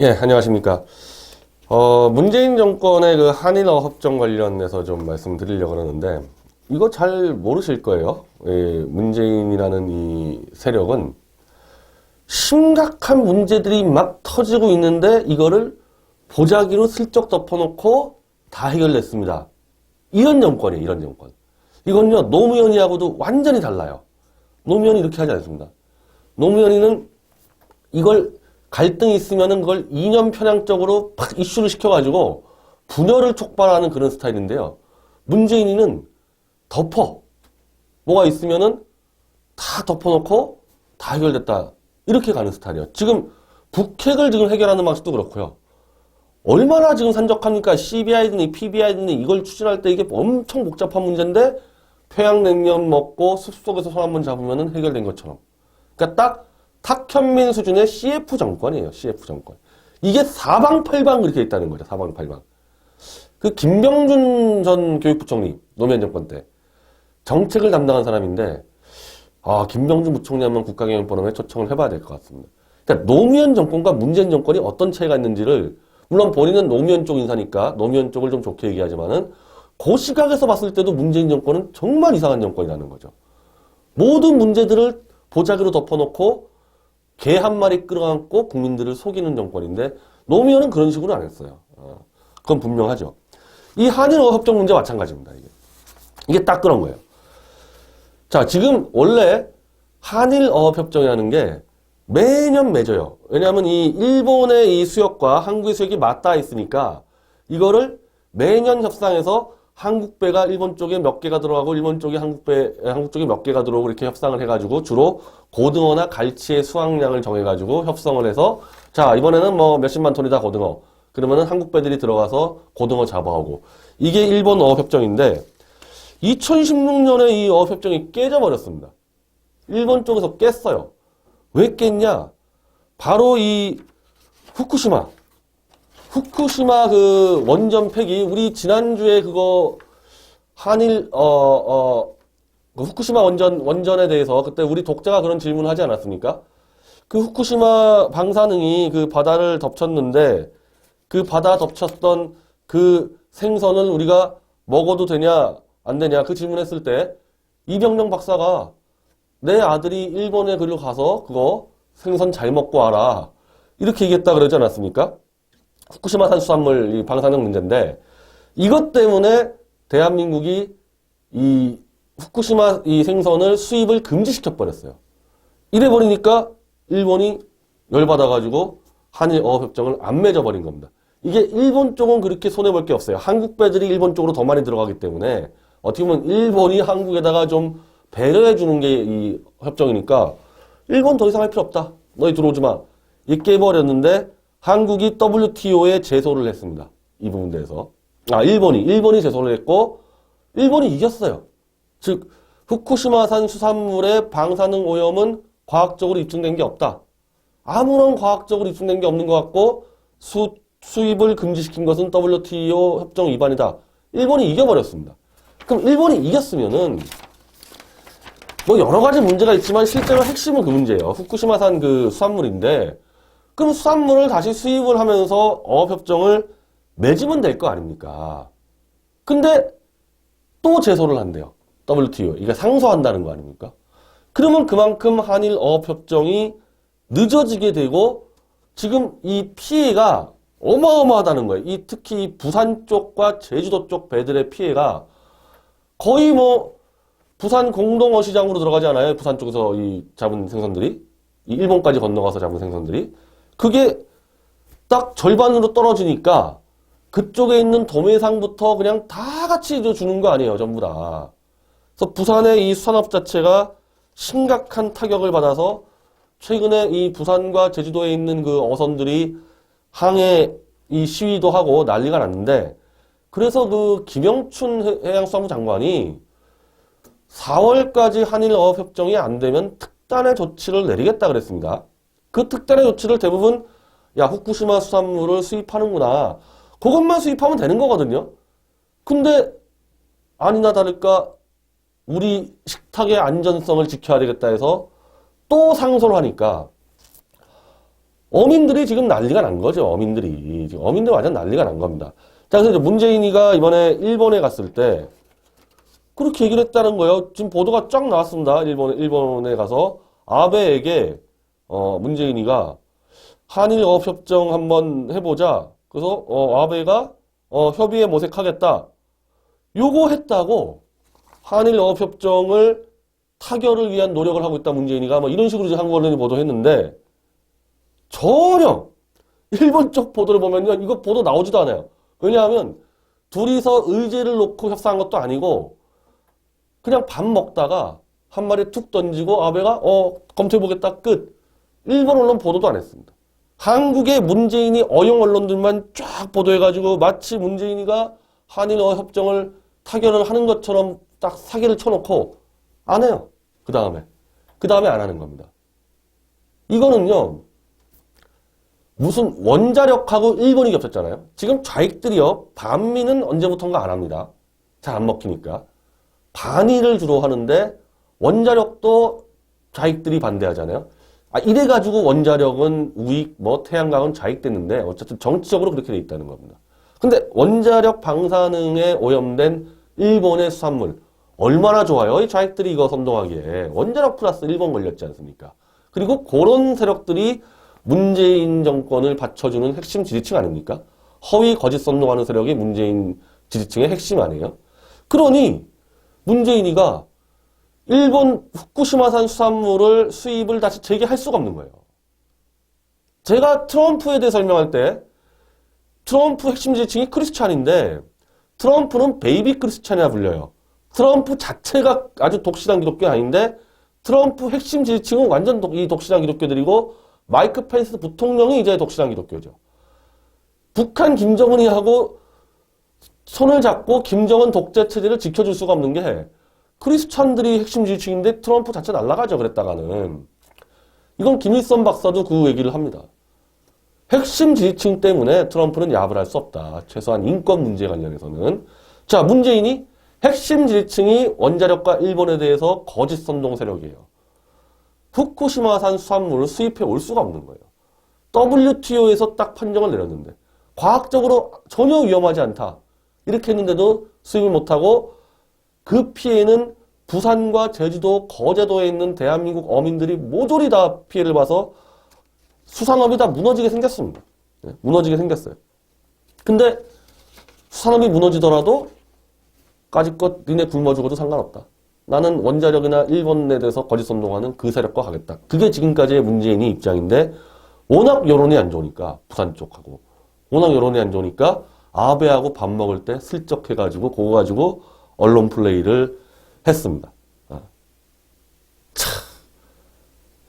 예, 안녕하십니까. 문재인 정권의 그 한일어 협정 관련해서 좀 말씀드리려고 하는데, 이거 잘 모르실 거예요. 예, 문재인이라는 이 세력은 심각한 문제들이 막 터지고 있는데, 이거를 보자기로 슬쩍 덮어놓고 다 해결냈습니다. 이런 정권이에요, 이런 정권. 이건요, 노무현이하고도 완전히 달라요. 노무현이 이렇게 하지 않습니다. 노무현이는 이걸 갈등이 있으면은 그걸 이념 편향적으로 팍 이슈를 시켜가지고 분열을 촉발하는 그런 스타일인데요. 문재인이는 덮어. 뭐가 있으면은 다 덮어놓고 다 해결됐다. 이렇게 가는 스타일이에요. 지금 북핵을 지금 해결하는 방식도 그렇고요. 얼마나 지금 산적합니까? CBI든 PBI든 이걸 추진할 때 이게 엄청 복잡한 문제인데 평양냉면 먹고 숲속에서 손 한번 잡으면은 해결된 것처럼. 그러니까 딱 탁현민 수준의 CF 정권이에요. CF 정권. 이게 사방팔방 그렇게 있다는 거죠. 사방팔방. 그 김병준 전 교육부총리 노무현 정권 때 정책을 담당한 사람인데 김병준 부총리 한번 국가경영포럼에 초청을 해봐야 될 것 같습니다. 그러니까 노무현 정권과 문재인 정권이 어떤 차이가 있는지를 물론 본인은 노무현 쪽 인사니까 노무현 쪽을 좀 좋게 얘기하지만은 그 시각에서 봤을 때도 문재인 정권은 정말 이상한 정권이라는 거죠. 모든 문제들을 보자기로 덮어놓고 개 한 마리 끌어안고 국민들을 속이는 정권인데 노무현은 그런 식으로 안 했어요. 그건 분명하죠. 이 한일어 협정 문제 마찬가지입니다. 이게 딱 그런 거예요. 자, 지금 원래 한일어 협정이라는 게 매년 맺어요. 왜냐하면 이 일본의 이 수역과 한국의 수역이 맞닿아 있으니까 이거를 매년 협상해서 한국 배가 일본 쪽에 몇 개가 들어가고 일본 쪽에 한국 쪽에 몇 개가 들어오고 이렇게 협상을 해가지고 주로 고등어나 갈치의 수확량을 정해가지고 협상을 해서 자, 이번에는 뭐 몇십만 톤이다 고등어. 그러면은 한국 배들이 들어가서 고등어 잡아오고 이게 일본 어업협정인데 2016년에 이 어업협정이 깨져버렸습니다. 일본 쪽에서 깼어요. 왜 깼냐? 바로 이 후쿠시마 그 원전 폐기, 우리 지난주에 그거 한일, 그 후쿠시마 원전에 대해서 그때 우리 독자가 그런 질문을 하지 않았습니까? 그 후쿠시마 방사능이 그 바다를 덮쳤는데 그 바다 덮쳤던 그 생선을 우리가 먹어도 되냐, 안 되냐 그 질문했을 때 이병명 박사가 내 아들이 일본에 글로 가서 그거 생선 잘 먹고 와라. 이렇게 얘기했다 그러지 않았습니까? 후쿠시마산 수산물 이 방사능 문제인데 이것 때문에 대한민국이 이 후쿠시마 이 생선을 수입을 금지시켜 버렸어요. 이래 버리니까 일본이 열받아가지고 한일 어업협정을 안 맺어버린 겁니다. 이게 일본 쪽은 그렇게 손해볼 게 없어요. 한국 배들이 일본 쪽으로 더 많이 들어가기 때문에 어떻게 보면 일본이 한국에다가 좀 배려해 주는 게 이 협정이니까 일본 더 이상 할 필요 없다. 너희 들어오지 마. 이렇게 해버렸는데 한국이 WTO에 제소를 했습니다. 이 부분에 대해서. 일본이 제소를 했고, 일본이 이겼어요. 즉, 후쿠시마산 수산물의 방사능 오염은 과학적으로 입증된 게 없다. 아무런 과학적으로 입증된 게 없는 것 같고, 수입을 금지시킨 것은 WTO 협정 위반이다. 일본이 이겨버렸습니다. 그럼 일본이 이겼으면은, 뭐 여러 가지 문제가 있지만 실제로 핵심은 그 문제예요. 후쿠시마산 그 수산물인데, 그럼 수산물을 다시 수입을 하면서 어업협정을 맺으면 될 거 아닙니까? 근데 또 제소를 한대요. WTO. 이게 상소한다는 거 아닙니까? 그러면 그만큼 한일 어업협정이 늦어지게 되고 지금 이 피해가 어마어마하다는 거예요. 특히 부산 쪽과 제주도 쪽 배들의 피해가 거의 뭐 부산 공동어 시장으로 들어가지 않아요? 부산 쪽에서 이 잡은 생선들이? 이 일본까지 건너가서 잡은 생선들이? 그게 딱 절반으로 떨어지니까 그쪽에 있는 도매상부터 그냥 다 같이 주는 거 아니에요, 전부 다. 그래서 부산의 이 수산업 자체가 심각한 타격을 받아서 최근에 이 부산과 제주도에 있는 그 어선들이 항해 이 시위도 하고 난리가 났는데 그래서 그 김영춘 해양수산부 장관이 4월까지 한일 어업협정이 안 되면 특단의 조치를 내리겠다 그랬습니다. 그 특단의 조치를 대부분 후쿠시마 수산물을 수입하는구나. 그것만 수입하면 되는 거거든요. 근데 아니나 다를까 우리 식탁의 안전성을 지켜야 되겠다 해서 또 상소를 하니까 어민들이 지금 난리가 난 거죠. 어민들이. 지금 어민들 완전 난리가 난 겁니다. 자, 그래서 이제 문재인이가 이번에 일본에 갔을 때 그렇게 얘기를 했다는 거예요. 지금 보도가 쫙 나왔습니다. 일본에 가서 아베에게 문재인이가 한일 어업협정 한번 해보자. 그래서 아베가 협의에 모색하겠다. 요거 했다고 한일 어업협정을 타결을 위한 노력을 하고 있다. 문재인이가 뭐 이런 식으로 한국 언론이 보도했는데 전혀 일본 쪽 보도를 보면요. 이거 보도 나오지도 않아요. 왜냐하면 둘이서 의제를 놓고 협상한 것도 아니고 그냥 밥 먹다가 한 마리 툭 던지고 아베가 검토해보겠다 끝. 일본 언론 보도도 안 했습니다. 한국의 문재인이 어용 언론들만 쫙 보도해가지고 마치 문재인이가 한일 협정을 타결을 하는 것처럼 딱 사기를 쳐놓고 안 해요. 그 다음에 안 하는 겁니다. 이거는요. 무슨 원자력하고 일본이 겹쳤잖아요. 지금 좌익들이요. 반미는 언제부턴가 안 합니다. 잘 안 먹히니까. 반일을 주로 하는데 원자력도 좌익들이 반대하잖아요. 이래가지고 원자력은 우익, 태양광은 좌익됐는데 어쨌든 정치적으로 그렇게 돼 있다는 겁니다. 근데 원자력 방사능에 오염된 일본의 수산물 얼마나 좋아요? 이 좌익들이 이거 선동하기에. 원자력 플러스 일본 걸렸지 않습니까? 그리고 그런 세력들이 문재인 정권을 받쳐주는 핵심 지지층 아닙니까? 허위 거짓 선동하는 세력이 문재인 지지층의 핵심 아니에요? 그러니 문재인이가 일본 후쿠시마산 수산물을 수입을 다시 재개할 수가 없는 거예요. 제가 트럼프에 대해 설명할 때 트럼프 핵심 지지층이 크리스찬인데 트럼프는 베이비 크리스찬이라 불려요. 트럼프 자체가 아주 독실한 기독교 아닌데 트럼프 핵심 지지층은 완전 이 독실한 기독교들이고 마이크 펜스 부통령이 이제 독실한 기독교죠. 북한 김정은이 하고 손을 잡고 김정은 독재 체제를 지켜줄 수가 없는 게 크리스찬들이 핵심 지지층인데 트럼프 자체 날아가죠. 그랬다가는. 이건 김일성 박사도 그 얘기를 합니다. 핵심 지지층 때문에 트럼프는 야합을 할 수 없다. 최소한 인권 문제 관련해서는. 자, 문재인이 핵심 지지층이 원자력과 일본에 대해서 거짓 선동 세력이에요. 후쿠시마산 수산물을 수입해 올 수가 없는 거예요. WTO에서 딱 판정을 내렸는데 과학적으로 전혀 위험하지 않다. 이렇게 했는데도 수입을 못하고 그 피해는 부산과 제주도, 거제도에 있는 대한민국 어민들이 모조리 다 피해를 봐서 수산업이 다 무너지게 생겼습니다. 무너지게 생겼어요. 근데 수산업이 무너지더라도 까짓것 니네 굶어 죽어도 상관없다. 나는 원자력이나 일본에 대해서 거짓 선동하는 그 세력과 가겠다. 그게 지금까지의 문재인의 입장인데 워낙 여론이 안 좋으니까 부산 쪽하고 워낙 여론이 안 좋으니까 아베하고 밥 먹을 때 슬쩍 해가지고 그거 가지고 언론 플레이를 했습니다.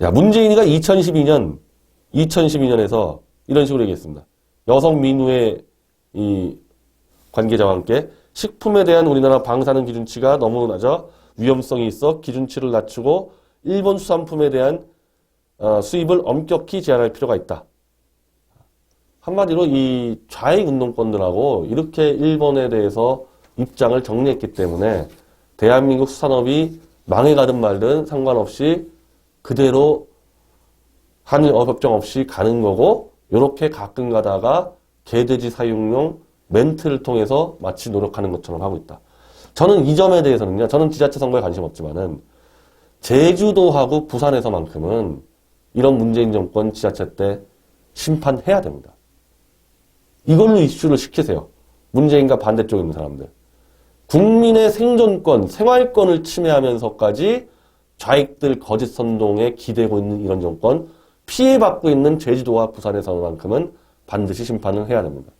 야, 문재인이가 2012년에서 이런 식으로 얘기했습니다. 여성 민우의 이 관계자와 함께 식품에 대한 우리나라 방사능 기준치가 너무 낮아 위험성이 있어 기준치를 낮추고 일본 수산품에 대한 수입을 엄격히 제한할 필요가 있다. 한마디로 이 좌익 운동권들하고 이렇게 일본에 대해서 입장을 정리했기 때문에 대한민국 수산업이 망해가든 말든 상관없이 그대로 한일 어업협정 없이 가는 거고 이렇게 가끔 가다가 개돼지 사육용 멘트를 통해서 마치 노력하는 것처럼 하고 있다. 저는 이 점에 대해서는요. 저는 지자체 선거에 관심 없지만은 제주도하고 부산에서만큼은 이런 문재인 정권 지자체 때 심판해야 됩니다. 이걸로 이슈를 시키세요. 문재인과 반대쪽에 있는 사람들. 국민의 생존권, 생활권을 침해하면서까지 좌익들 거짓 선동에 기대고 있는 이런 정권, 피해받고 있는 제주도와 부산에서만큼은 반드시 심판을 해야 됩니다.